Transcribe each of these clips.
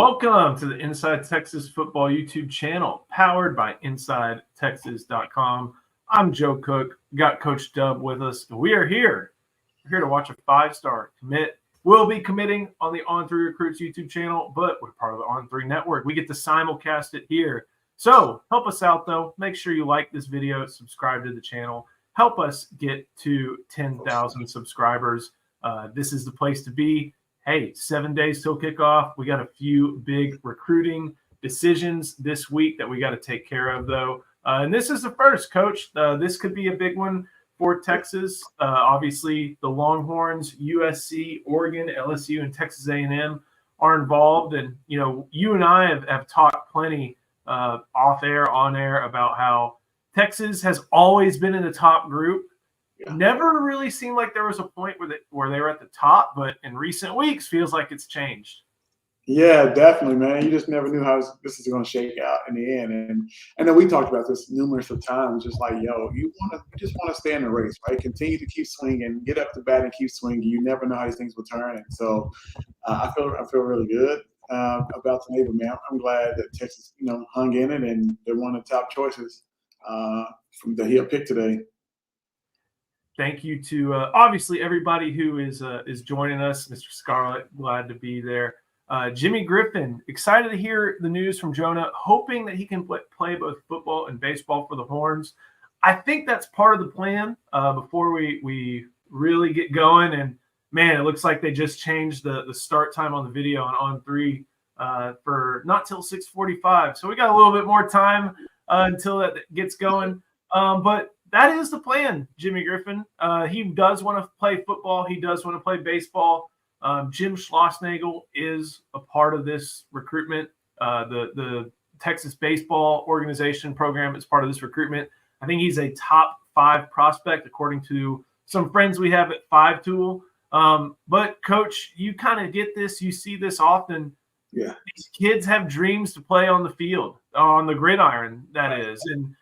Welcome to the Inside Texas Football YouTube channel, powered by InsideTexas.com. I'm Joe Cook. We got Coach Dub with us. We are here. We're here to watch a five-star commit. We'll be committing on the On3 Recruits YouTube channel, but we're part of the On3 network. We get to simulcast it here. So help us out, though. Make sure you like this video, subscribe to the channel. Help us get to 10,000 subscribers. This is the place to be. Hey, 7 days till kickoff. We got a few big recruiting decisions this week that we got to take care of, though. And this is the first, Coach. This could be a big one for Texas. Obviously, the Longhorns, USC, Oregon, LSU, and Texas A&M are involved. And, you know, you and I have talked plenty off air, on air about how Texas has always been in the top group. Never really seemed like there was a point where they were at the top, but in recent weeks feels like it's changed. Yeah, definitely, man. You just never knew how this is going to shake out in the end. And I know we talked about this numerous of times, just like, you just want to stay in the race, right? Continue to keep swinging, get up to bat and keep swinging. You never know how these things will turn. And so I feel really good about the neighbor, man. I'm glad that Texas, hung in it, and they're one of the top choices from that he'll pick today. Thank you to obviously everybody who is joining us. Mr. Scarlett, glad to be there. Jimmy Griffin, excited to hear the news from Jonah, hoping that he can play both football and baseball for the Horns. I think that's part of the plan before we really get going. And, man, it looks like they just changed the start time on the video on On3 for not till 6:45. So we got a little bit more time until that gets going. But that is the plan, Jimmy Griffin. He does want to play football. He does want to play baseball. Jim Schlossnagle is a part of this recruitment. The Texas Baseball Organization program is part of this recruitment. I think he's a top 5 prospect, according to some friends we have at 5Tool. But, Coach, you kind of get this. You see this often. Yeah. These kids have dreams to play on the field, on the gridiron, that is. And,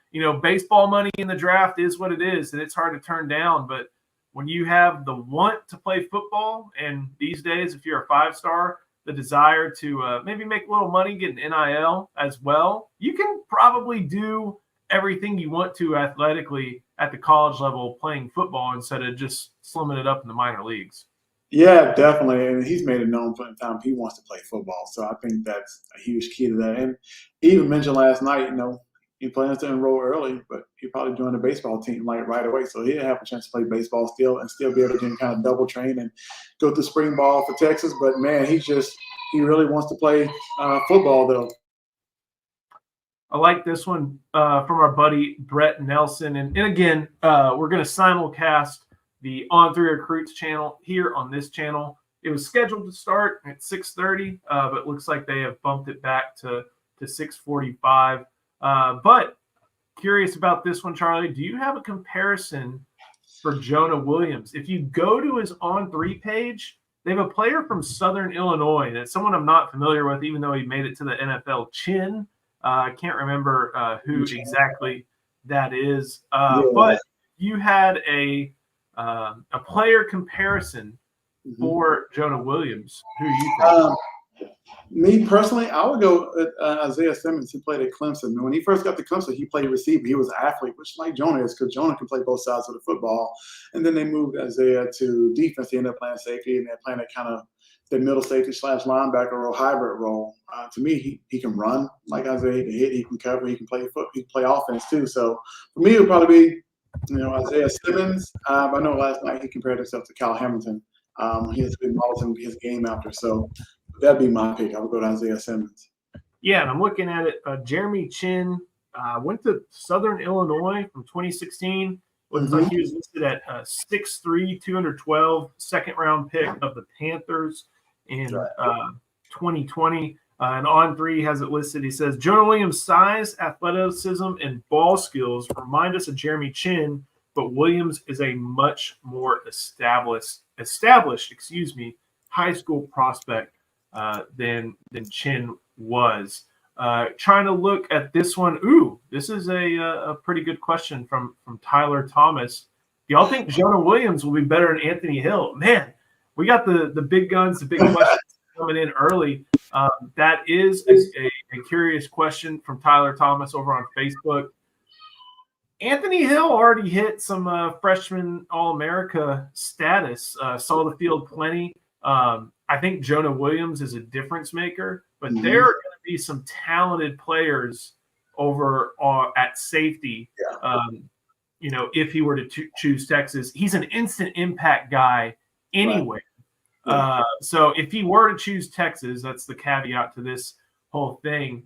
baseball money in the draft is what it is, and it's hard to turn down. But when you have the want to play football, and these days, if you're a 5-star, the desire to maybe make a little money, get an NIL as well, you can probably do everything you want to athletically at the college level playing football instead of just slumming it up in the minor leagues. Yeah, definitely. And he's made it known for the time he wants to play football. So I think that's a huge key to that. And he even mentioned last night, he plans to enroll early, but he probably joined the baseball team right away. So he didn't have a chance to play baseball still and still be able to kind of double train and go through spring ball for Texas. But, man, he really wants to play football, though. I like this one from our buddy Brett Nelson. And again, we're going to simulcast the On3 Recruits channel here on this channel. It was scheduled to start at 6:30, but it looks like they have bumped it back to 6:45. But curious about this one, Charlie. Do you have a comparison for Jonah Williams? If you go to his On3 page, they have a player from Southern Illinois. That's someone I'm not familiar with, even though he made it to the NFL. Chin. I can't remember who exactly that is. But you had a player comparison for Jonah Williams. Who you think? Me personally, I would go Isaiah Simmons, who played at Clemson. When he first got to Clemson, he played receiver. He was an athlete, which like Jonah is, because Jonah can play both sides of the football. And then they moved Isaiah to defense. He ended up playing safety, and they're playing that kind of the middle safety / linebacker or hybrid role. To me, he can run like Isaiah. He can hit, he can cover, he can play offense too. So for me, it would probably be Isaiah Simmons. I know last night he compared himself to Kyle Hamilton. He has been modeling his game after, so that'd be my pick. I would go to Isaiah Simmons. Yeah, and I'm looking at it. Jeremy Chin went to Southern Illinois from 2016. Looks like he was listed at 6'3", 212, second-round pick of the Panthers in 2020. And On3 has it listed. He says, Jonah Williams' size, athleticism, and ball skills remind us of Jeremy Chin, but Williams is a much more established high school prospect than Chin was. Trying to look at this one. Ooh, this is a pretty good question from Tyler Thomas. Y'all think Jonah Williams will be better than Anthony Hill? Man, we got the big guns, the big questions coming in early. That is a curious question from Tyler Thomas over on Facebook. Anthony Hill already hit some freshman All-America status, saw the field plenty. I think Jonah Williams is a difference maker, but there are going to be some talented players over at safety. If he were to choose Texas, he's an instant impact guy anyway. Right. So if he were to choose Texas, that's the caveat to this whole thing.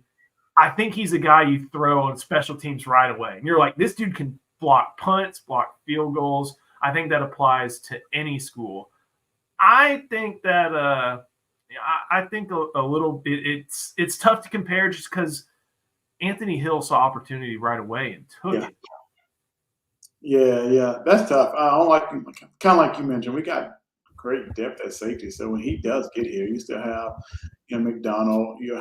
I think he's a guy you throw on special teams right away. And you're like, this dude can block punts, block field goals. I think that applies to any school. I think that I think a little bit it's tough to compare just because Anthony Hill saw opportunity right away and took it. Yeah, that's tough. I don't like, kind of like you mentioned, we got great depth at safety. So when he does get here, you still have McDonald, you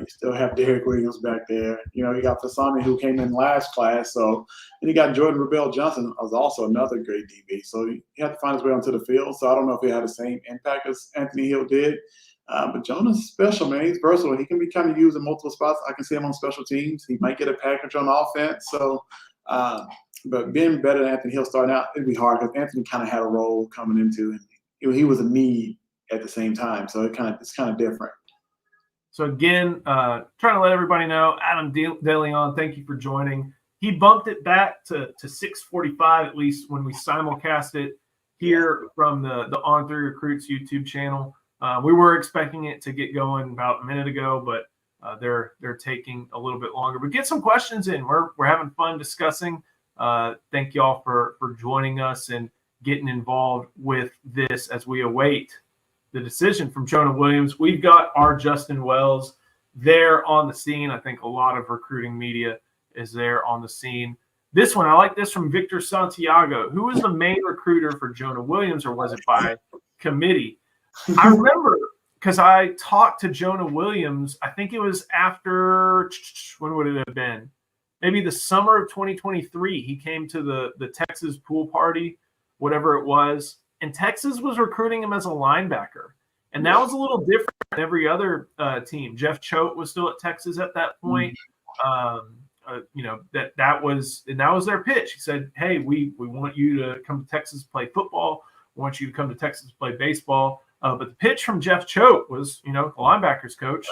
still have Derek Williams back there. You got Fasani who came in last class. So and you got Jordan Rebel Johnson was also another great DB. So he had to find his way onto the field. So I don't know if he had the same impact as Anthony Hill did. But Jonah's special, man. He's versatile. He can be kind of used in multiple spots. I can see him on special teams. He might get a package on offense. So but being better than Anthony Hill starting out, it'd be hard because Anthony kind of had a role coming into, and he was a need at the same time. So it's kind of different. So again, trying to let everybody know, Adam DeLeon, thank you for joining. He bumped it back to 6:45 at least when we simulcast it here from the On Three Recruits YouTube channel. We were expecting it to get going about a minute ago, but they're taking a little bit longer. But get some questions in. We're having fun discussing. Thank you all for joining us and getting involved with this as we await the decision from Jonah Williams. We've got our Justin Wells there on the scene. I think a lot of recruiting media is there on the scene. This one, I like this from Victor Santiago. Who was the main recruiter for Jonah Williams, or was it by committee? I remember because I talked to Jonah Williams, I think it was after, when would it have been? Maybe the summer of 2023, he came to the Texas pool party, whatever it was, and Texas was recruiting him as a linebacker. And that was a little different than every other team. Jeff Choate was still at Texas at that point. That was their pitch. He said, hey, we want you to come to Texas to play football. We want you to come to Texas to play baseball. But the pitch from Jeff Choate was, the linebackers coach,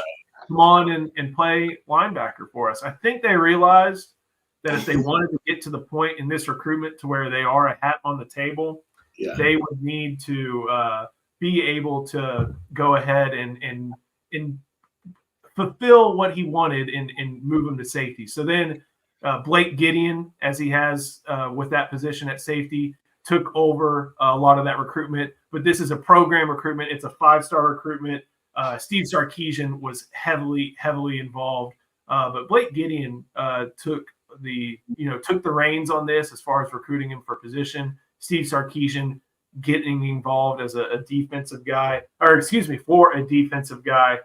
come on and play linebacker for us. I think they realized that if they wanted to get to the point in this recruitment to where they are a hat on the table, they would need to be able to go ahead and fulfill what he wanted and move him to safety. So then Blake Gideon, as he has with that position at safety, took over a lot of that recruitment. But this is a program recruitment. It's a 5-star recruitment. Steve Sarkisian was heavily involved. But Blake Gideon took the reins on this as far as recruiting him for position. Steve Sarkisian getting involved as a defensive guy, for a defensive guy,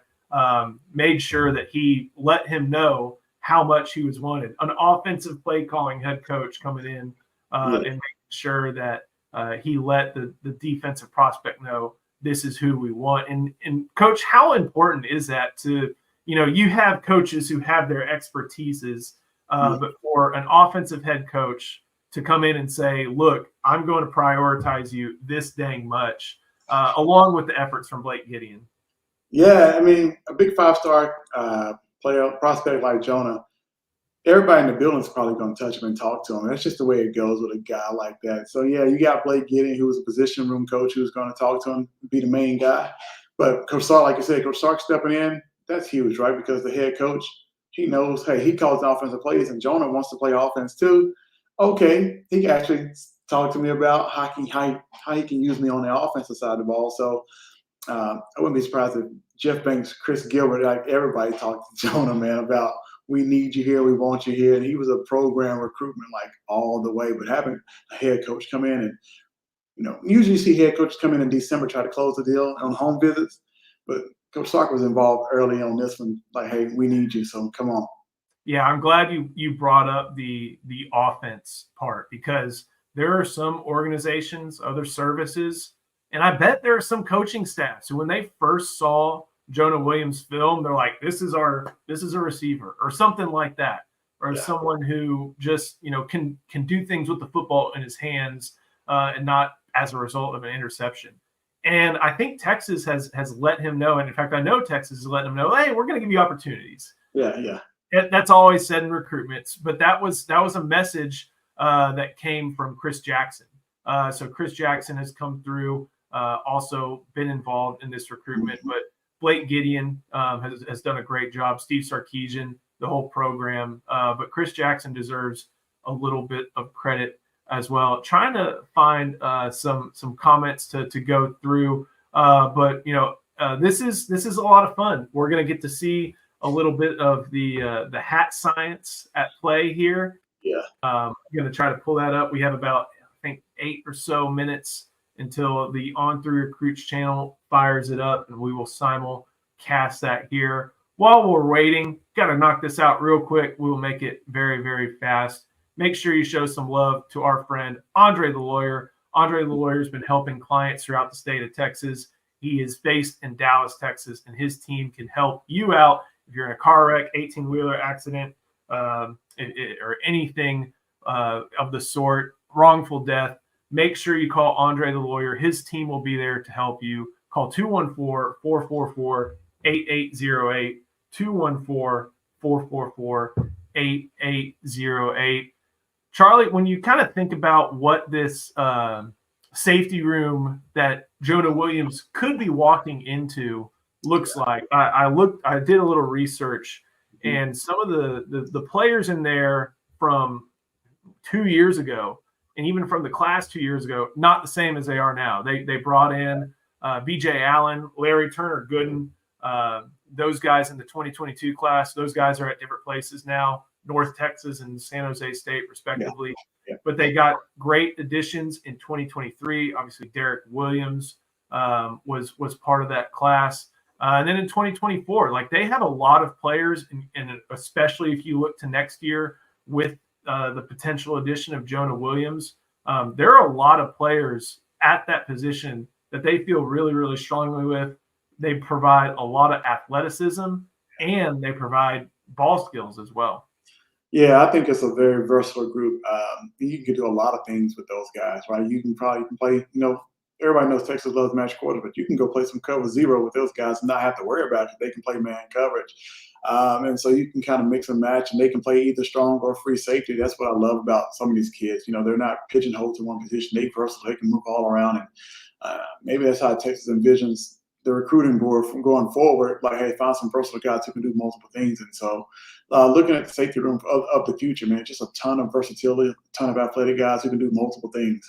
made sure that he let him know how much he was wanted. An offensive play calling head coach coming in and making sure that he let the defensive prospect know this is who we want. And coach, how important is that to, you have coaches who have their expertises, but for an offensive head coach to come in and say, look, I'm going to prioritize you this dang much, along with the efforts from Blake Gideon. Yeah, I mean, a big 5-star player prospect like Jonah, everybody in the building is probably going to touch him and talk to him. That's just the way it goes with a guy like that. So, yeah, you got Blake Gideon, who was a position room coach, who's going to talk to him, be the main guy. But Coach Sark, like you said, Coach Sark stepping in, that's huge, right? Because the head coach, he knows, hey, he calls offensive plays, and Jonah wants to play offense too. Okay, he can actually talk to me about how he can use me on the offensive side of the ball. So I wouldn't be surprised if Jeff Banks, Chris Gilbert, like everybody talked to Jonah, man, about we need you here, we want you here. And he was a program recruitment like all the way. But having a head coach come in and, usually you see head coaches come in December, try to close the deal on home visits. But Coach Sark was involved early on this one, like, hey, we need you, so come on. Yeah, I'm glad you brought up the offense part, because there are some organizations, other services, And I bet there are some coaching staffs who, when they first saw Jonah Williams' film, they're like, this is a receiver or something like that, or someone who just, can do things with the football in his hands and not as a result of an interception. And I think Texas has let him know. And in fact, I know Texas is letting him know, hey, we're going to give you opportunities. Yeah. That's always said in recruitments, but that was a message that came from Chris Jackson. So Chris Jackson has come through, also been involved in this recruitment, but Blake Gideon has done a great job. Steve Sarkisian, the whole program, but Chris Jackson deserves a little bit of credit as well. Trying to find some comments to go through, but this is a lot of fun. We're going to get to see a little bit of the hat science at play here. Yeah. I'm going to try to pull that up. We have about, I think, 8 or so minutes until the On Through Recruits channel fires it up, and we will simulcast that here. While we're waiting, got to knock this out real quick. We will make it very, very fast. Make sure you show some love to our friend, Andre the Lawyer. Andre the Lawyer has been helping clients throughout the state of Texas. He is based in Dallas, Texas, and his team can help you out if you're in a car wreck, 18-wheeler accident, or anything of the sort, wrongful death. Make sure you call Andre the Lawyer. His team will be there to help you. Call 214-444-8808, 214-444-8808. Charlie, when you kind of think about what this safety room that Jonah Williams could be walking into looks like, I did a little research, and some of the players in there from 2 years ago, and even from the class 2 years ago, not the same as they are now. They brought in B.J. Allen, Larry Turner Gooden, those guys in the 2022 class. Those guys are at different places now, North Texas and San Jose State, respectively. Yeah. But they got great additions in 2023. Obviously, Derek Williams was part of that class. And then in 2024, like, they have a lot of players, and especially if you look to next year with the potential addition of Jonah Williams, there are a lot of players at that position that they feel really, really strongly with. They provide a lot of athleticism, and they provide ball skills as well. Yeah, I think it's a very versatile group. You can do a lot of things with those guys, right? You can play, everybody knows Texas loves match quarter, but you can go play some cover zero with those guys and not have to worry about it. They can play man coverage. And so you can kind of mix and match, and they can play either strong or free safety. That's what I love about some of these kids. They're not pigeonholed to one position. They're versatile. They can move all around. And maybe that's how Texas envisions the recruiting board from going forward. Like, hey, find some versatile guys who can do multiple things. And so looking at the safety room of the future, man, just a ton of versatility, a ton of athletic guys who can do multiple things.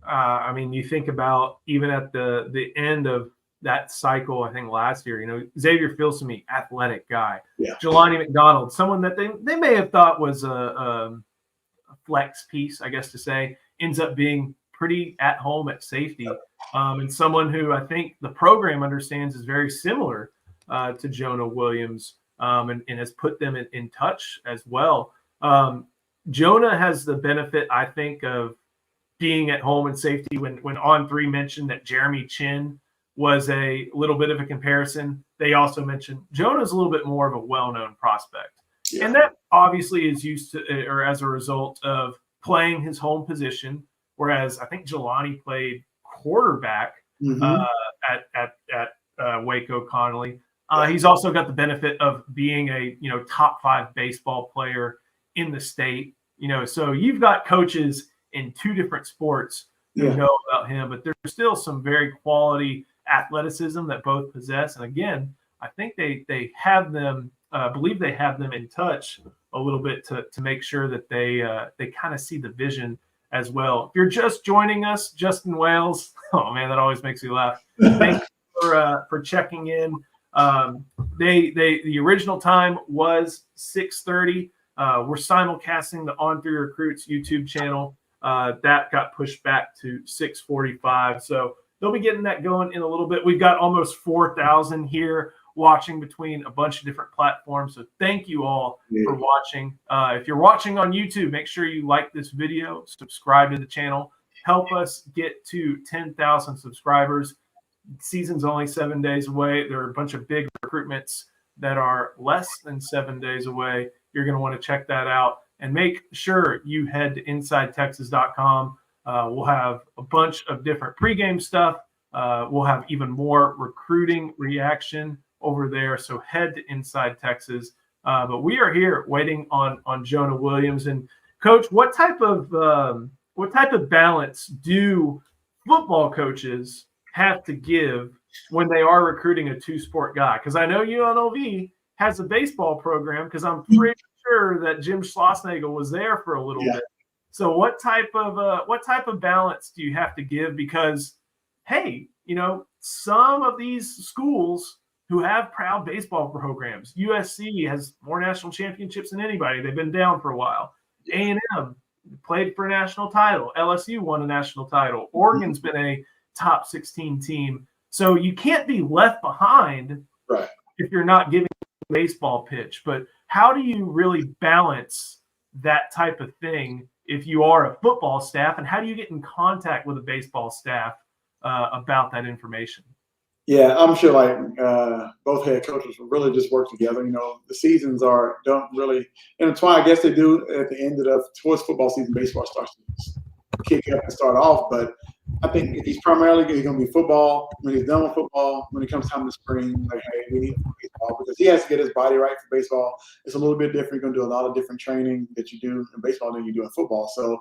I mean, you think about even at the end of that cycle, I think last year, Xavier Filsaime, athletic guy. Yeah. Jelani McDonald, someone that they may have thought was a flex piece, I guess to say, ends up being pretty at home at safety. And someone who I think the program understands is very similar to Jonah Williams, and has put them in touch as well. Jonah has the benefit, I think, of being at home and safety. When On Three mentioned that Jeremy Chin was a little bit of a comparison, they also mentioned Jonah's a little bit more of a well-known prospect. Yeah. And that obviously is used to, or as a result of playing his home position, whereas I think Jelani played quarterback at Waco Connolly. He's also got the benefit of being a top 5 baseball player in the state. So you've got coaches in 2 different sports who know about him, but there's still some very quality athleticism that both possess. And again, I think they have them, believe they have them in touch a little bit to make sure that they kind of see the vision as well. If you're just joining us, Justin Wales, oh man, that always makes me laugh. Thank you for checking in. The original time was 6:30. We're simulcasting the On Through Recruits YouTube channel. That got pushed back to 6:45. So they'll be getting that going in a little bit. We've got almost 4,000 here watching between a bunch of different platforms. So thank you all for watching. If you're watching on YouTube, make sure you like this video, subscribe to the channel, help us get to 10,000 subscribers. Season's only 7 days away. There are a bunch of big recruitments that are less than 7 days away. You're going to want to check that out and make sure you head to InsideTexas.com. We'll have a bunch of different pregame stuff. We'll have even more recruiting reaction over there. So head to Inside Texas. But we are here waiting on Jonah Williams. And Coach, what type of balance do football coaches have to give when they are recruiting a two-sport guy? Because I know UNLV has a baseball program, because I'm pretty sure that Jim Schlossnagle was there for a little bit. So what type of balance do you have to give? Because, hey, some of these schools who have proud baseball programs, USC has more national championships than anybody. They've been down for a while. A&M played for a national title. LSU won a national title. Oregon's been a top 16 team. So you can't be left behind if you're not giving a baseball pitch. But how do you really balance that type of thing if you are a football staff, and how do you get in contact with a baseball staff about that information? Yeah, I'm sure both head coaches will really just work together. The seasons don't really intertwine. I guess they do at the end of towards football season. Baseball starts to kick up and start off, but I think he's primarily going to be football. When he's done with football, when it comes time to spring, hey, we need baseball, because he has to get his body right for baseball. It's a little bit different. You're going to do a lot of different training that you do in baseball than you do in football. So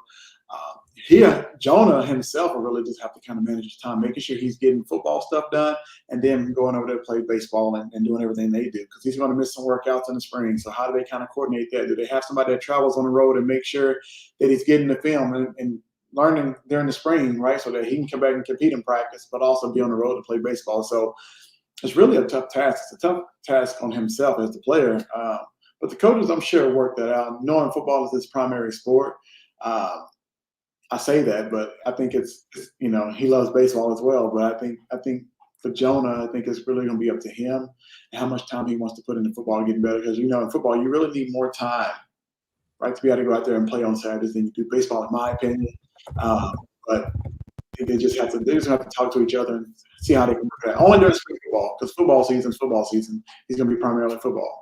Jonah himself will really just have to kind of manage his time, making sure he's getting football stuff done, and then going over there to play baseball and doing everything they do, because he's going to miss some workouts in the spring. So how do they kind of coordinate that? Do they have somebody that travels on the road and make sure that he's getting the film and learning during the spring, right, so that he can come back and compete in practice, but also be on the road to play baseball? So it's really a tough task. It's a tough task on himself as the player. But the coaches, I'm sure, work that out. Knowing football is his primary sport, I say that, but I think it's he loves baseball as well. But I think for Jonah, I think it's really going to be up to him and how much time he wants to put into football and getting better. Because in football, you really need more time, right, to be able to go out there and play on Saturdays than you do baseball, in my opinion. But they just have to talk to each other and see how they can do that. Only during spring football, because football season. He's going to be primarily football.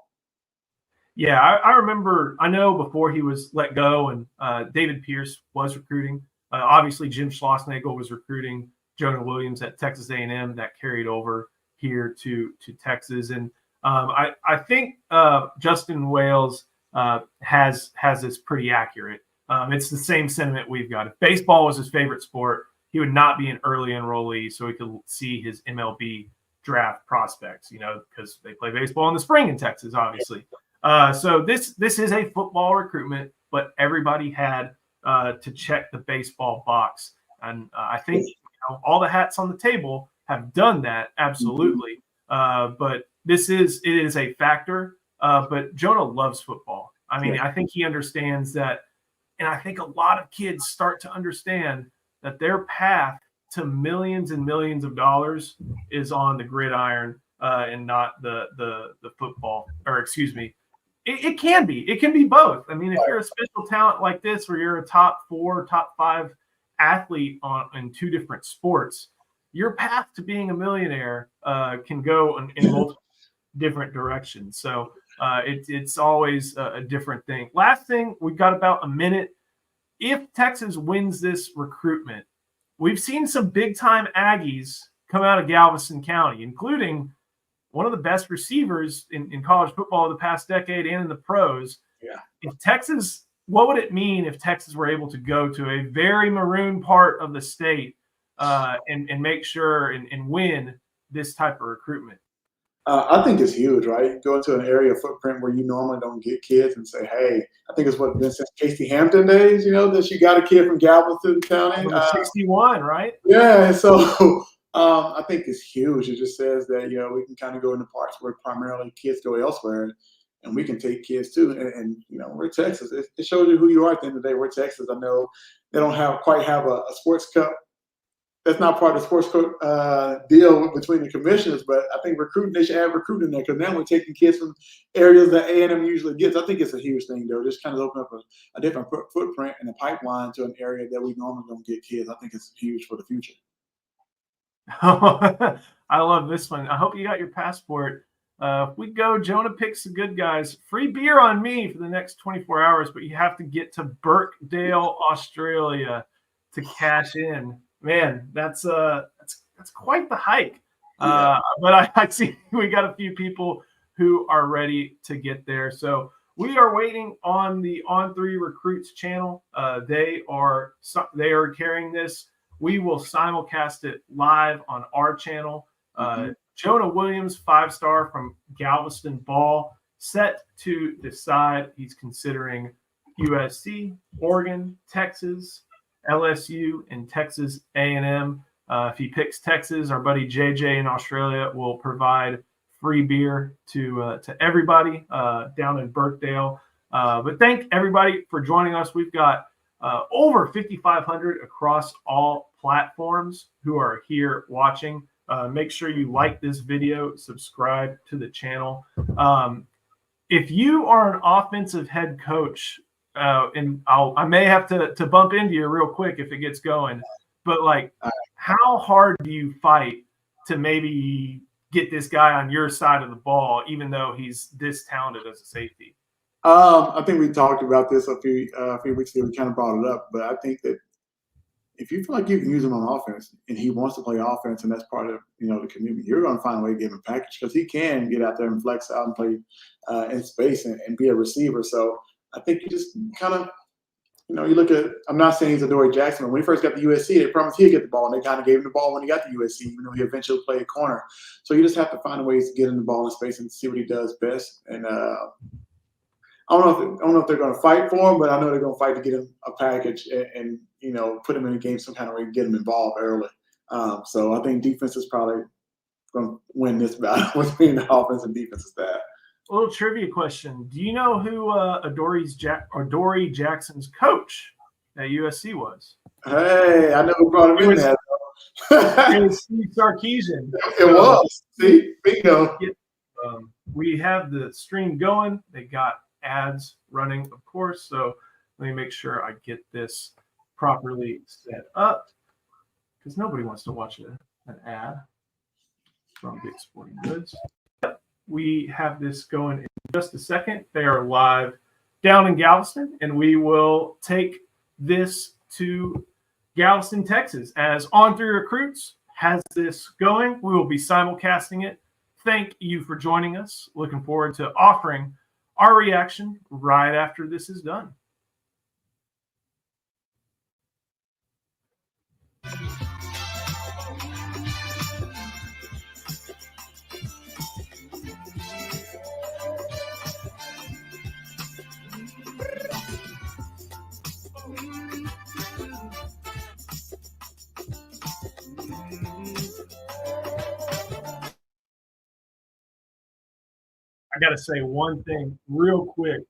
Yeah, I remember. I know before he was let go, and David Pierce was recruiting. Obviously, Jim Schlossnagle was recruiting Jonah Williams at Texas A&M. That carried over here to Texas, and I think Justin Wales has this pretty accurate. It's the same sentiment we've got. If baseball was his favorite sport, he would not be an early enrollee, so he could see his MLB draft prospects. Because they play baseball in the spring in Texas, obviously. So this is a football recruitment, but everybody had to check the baseball box, and I think all the hats on the table have done that, absolutely. But it is a factor. But Jonah loves football. I mean, I think he understands that, and I think a lot of kids start to understand that their path to millions and millions of dollars is on the gridiron and not the football, or excuse me. It can be both. I mean, if you're a special talent like this, where you're a top 4, top 5 athlete in 2 different sports, your path to being a millionaire can go in multiple different directions. So it's always a different thing. Last thing, we've got about a minute. If Texas wins this recruitment, we've seen some big-time Aggies come out of Galveston County, including one of the best receivers in college football of the past decade and in the pros. Yeah. What would it mean if Texas were able to go to a very maroon part of the state and make sure and win this type of recruitment? I think it's huge, right? Go into an area footprint where you normally don't get kids and say, hey, I think it's what been since Casey Hampton days, that you got a kid from Galveston County. 61, right? Yeah, so I think it's huge. It just says that, we can kind of go into parts where primarily kids go elsewhere, and we can take kids too. And we're Texas. It shows you who you are at the end of the day. We're Texas. I know they don't quite have a sports cup that's not part of the sports deal between the commissioners, but I think they should add recruiting there because now we're taking kids from areas that A&M usually gets. I think it's a huge thing, though. Just kind of open up a different footprint and a pipeline to an area that we normally don't get kids. I think it's huge for the future. I love this one. I hope you got your passport. If we go, Jonah picks the good guys. Free beer on me for the next 24 hours, but you have to get to Birkdale, Australia to cash in. Man, that's quite the hike. Yeah. But I see we got a few people who are ready to get there. So we are waiting on the On3 Recruits channel. They are carrying this. We will simulcast it live on our channel. Jonah Williams, 5-star from Galveston Ball, set to decide. He's considering USC, Oregon, Texas, LSU, and Texas A&M. If he picks Texas, our buddy JJ in Australia will provide free beer to everybody down in Birkdale. But thank everybody for joining us. We've got over 5,500 across all platforms who are here watching. Make sure you like this video, subscribe to the channel. If you are an offensive head coach, and I may have to bump into you real quick if it gets going, but like, how hard do you fight to maybe get this guy on your side of the ball, even though he's this talented as a safety? I think we talked about this a few weeks ago. We kind of brought it up, but I think that if you feel like you can use him on offense and he wants to play offense and that's part of the community, you're going to find a way to give him a package because he can get out there and flex out and play in space and be a receiver. So I think you just kind of you look at. I'm not saying he's Adoree Jackson, but when he first got to USC, they promised he'd get the ball, and they kind of gave him the ball when he got to USC, even though he eventually played corner. So you just have to find ways to get him the ball in space and see what he does best. And I don't know if they're going to fight for him, but I know they're going to fight to get him a package and put him in a game some kind of way, get him involved early. So I think defense is probably going to win this battle between the offense and defensive staff. A little trivia question. Do you know who Adoree Jackson's coach at USC was? Hey, I know who brought him in there. It was Steve Sarkisian. It was. See? Bingo. We have the stream going. They got ads running, of course. So let me make sure I get this properly set up because nobody wants to watch an ad from Big Sporting Goods. We have this going in just a second. They are live down in Galveston, and we will take this to Galveston, Texas, as On3 Recruits has this going. We will be simulcasting it. Thank you for joining us. Looking forward to offering our reaction right after this is done. I got to say one thing real quick.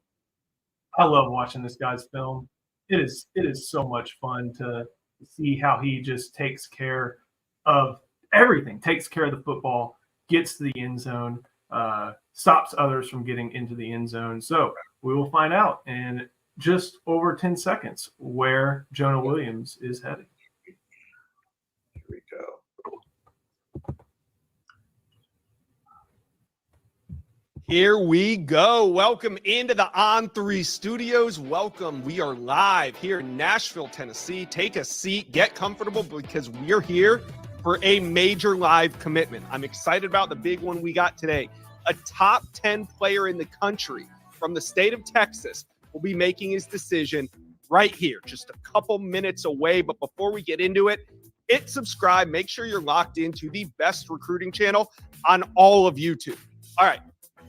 I love watching this guy's film. It is so much fun to see how he just takes care of everything, takes care of the football, gets to the end zone, stops others from getting into the end zone. So we will find out in just over 10 seconds where Jonah Williams is heading. Here we go. Here we go. Welcome into the On3 Studios. Welcome. We are live here in Nashville, Tennessee. Take a seat, get comfortable because we're here for a major live commitment. I'm excited about the big one we got today. A top 10 player in the country from the state of Texas will be making his decision right here, just a couple minutes away. But before we get into it, hit subscribe. Make sure you're locked into the best recruiting channel on all of YouTube. All right.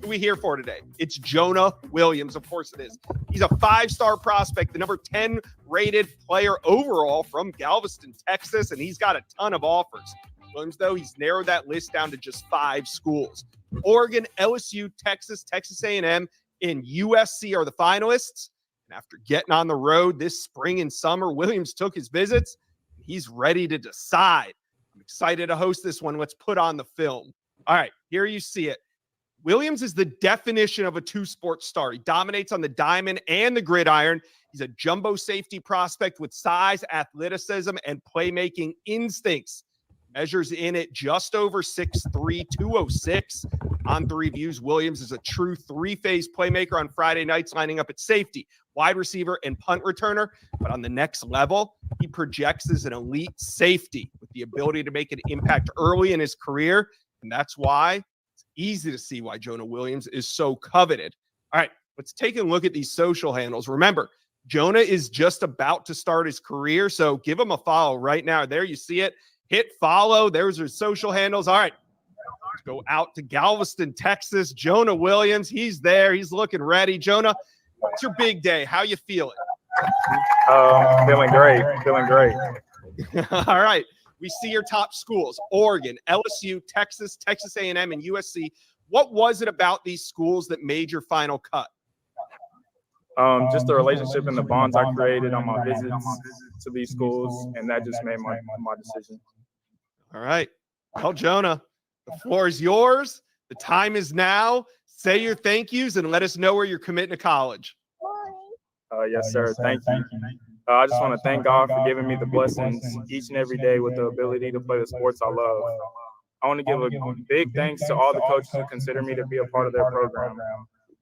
Who are we here for today? It's Jonah Williams. Of course it is. He's a 5-star prospect, the number 10 rated player overall from Galveston, Texas, and he's got a ton of offers. Williams, though, he's narrowed that list down to just 5 schools. Oregon, LSU, Texas, Texas A&M, and USC are the finalists. And after getting on the road this spring and summer, Williams took his visits. He's ready to decide. I'm excited to host this one. Let's put on the film. All right, here you see it. Williams is the definition of a two-sport star. He dominates on the diamond and the gridiron. He's a jumbo safety prospect with size, athleticism, and playmaking instincts. Measures in at just over 6'3", 206. On the reviews, Williams is a true three-phase playmaker on Friday nights, lining up at safety, wide receiver, and punt returner. But on the next level, he projects as an elite safety with the ability to make an impact early in his career. And that's why it's easy to see why Jonah Williams is so coveted. All right, let's take a look at these social handles. Remember, Jonah is just about to start his career, so give him a follow right now. There you see it. Hit follow. There's your social handles. All right, let's go out to Galveston, Texas. Jonah Williams, he's there. He's looking ready. Jonah, what's your big day? How you feeling? Feeling great. Feeling great. All right. We see your top schools: Oregon, LSU, Texas, Texas A&M, and USC. What was it about these schools that made your final cut? Just the relationship and the bonds I created on my visits to these schools, and that just made my decision. All right. Well, Jonah, the floor is yours. The time is now. Say your thank yous and let us know where you're committing to college. Yes, sir. Thank you. I just want to thank God for giving me the blessings each and every day with the ability to play the sports I love. I want to give a big thanks to all the coaches who consider me to be a part of their program.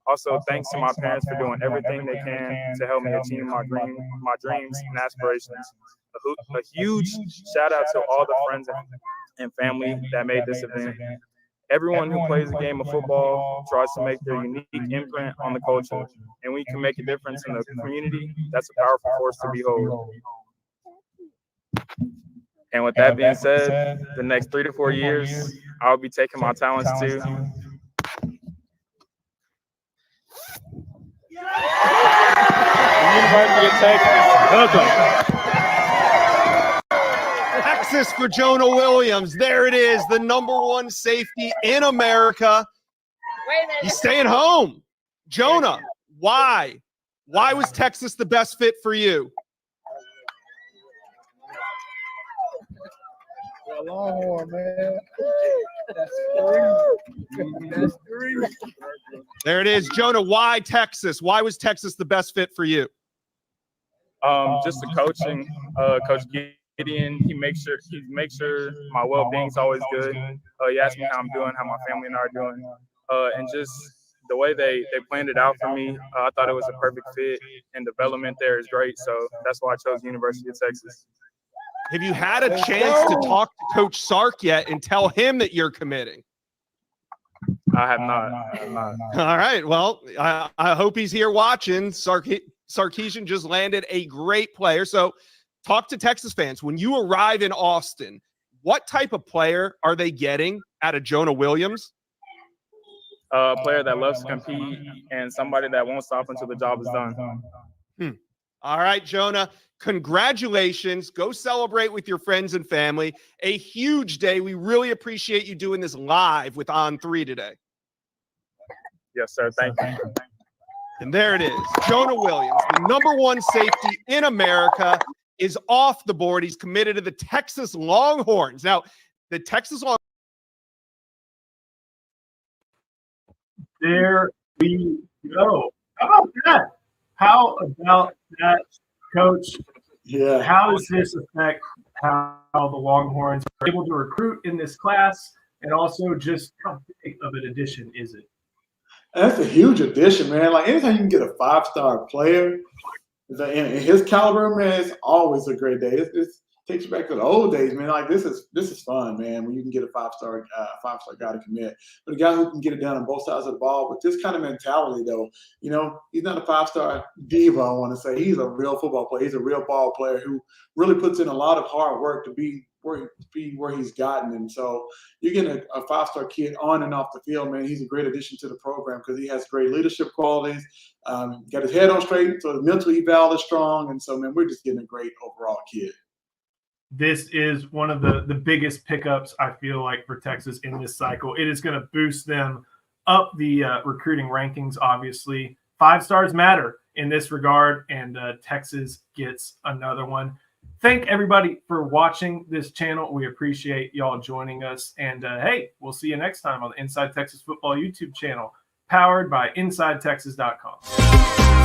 Also, thanks to my parents for doing everything they can to help me achieve my dreams and aspirations. A huge shout out to all the friends and family that made this event. Everyone who plays the game of football tries to make their unique imprint on the culture, and we can make a difference in the community. That's a powerful force to behold. And with that being said, the next 3 to 4 years, I'll be taking my talents to University of Texas. Texas for Jonah Williams. There it is, the #1 safety in America. He's staying home. Jonah, why? Why was Texas the best fit for you? Longhorn, man. That's three. There it is. Jonah, why Texas? Why was Texas the best fit for you? Just the coaching. Coach Gideon, he makes sure my well-being is always good. He asks me how I'm doing, how my family and I are doing. And just the way they planned it out for me, I thought it was a perfect fit, and development there is great. So that's why I chose University of Texas. Have you had a chance to talk to Coach Sark yet and tell him that you're committing? I have not. All right. Well, I hope he's here watching. Sarkisian just landed a great player. So talk to Texas fans. When you arrive in Austin, what type of player are they getting out of Jonah Williams? A player that loves to compete and somebody that won't stop until the job is done. All right, Jonah, congratulations. Go celebrate with your friends and family. A huge day. We really appreciate you doing this live with On3 today. Yes, sir. Thank you. And there it is. Jonah Williams, the #1 safety in America, is off the board. He's committed to the Texas Longhorns. Now, the Texas Longhorns. There we go. How about that? How about that, Coach? Yeah. How does this affect how the Longhorns are able to recruit in this class, and also just how big of an addition is it? That's a huge addition, man. Like anytime you can get a 5-star player in his caliber, man, it's always a great day. It takes you back to the old days, man. Like this is fun, man. When you can get a 5-star guy to commit, but a guy who can get it done on both sides of the ball with this kind of mentality, though, you know, he's not a 5-star diva. I want to say he's a real football player. He's a real ball player who really puts in a lot of hard work to be where he's gotten. And so you're getting a 5-star kid on and off the field, man. He's a great addition to the program because he has great leadership qualities. Got his head on straight, so the mental eval is strong. And so, man, we're just getting a great overall kid. This is one of the biggest pickups, I feel like, for Texas in this cycle. It is going to boost them up the recruiting rankings, obviously. 5 stars matter in this regard, and Texas gets another one. thank everybody for watching this channel. We appreciate y'all joining us. And hey, we'll see you next time on the Inside Texas Football YouTube channel, powered by InsideTexas.com.